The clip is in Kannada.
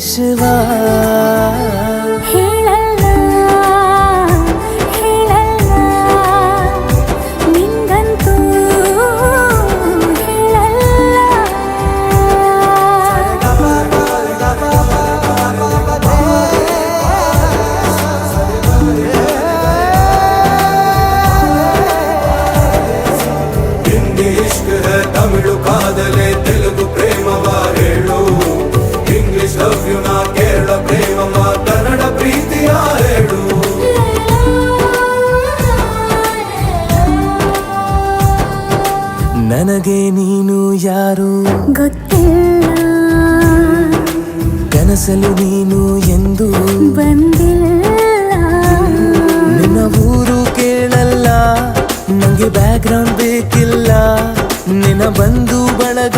ಶಿವ ಹೇಳಲ್ಲ ಹೇಳಲ್ಲ ನಿಂಗಂತೂ ಹಿಂದಿ ಇಷ್ಕ್ ಹೈ ತಮಿಳು ಕಾದಲೆ ತೆಲುಗು ಪ್ರೇಮವ ಹೇಳು ಇಂಗ್ಲಿಷ್ ಲವ್ ಯು ನಾ ಕೇರಳ ಪ್ರೇಮವ ಕನ್ನಡ ಪ್ರೀತಿಯ ಹೇಳು ನನಗೆ ನೀನು ಯಾರು ಗೊತ್ತಿಲ್ಲ ಕನಸಲು ನೀನು ಎಂದು ಬಂದಿಲ್ಲ ನಿನ್ನ ಊರು ಕೇಳಲ್ಲ ನಂಗೆ ಬ್ಯಾಕ್ ಗ್ರೌಂಡ್ ಬೇಕಿಲ್ಲ ನಿನ್ನ ಬಂಧು ಬಳಗ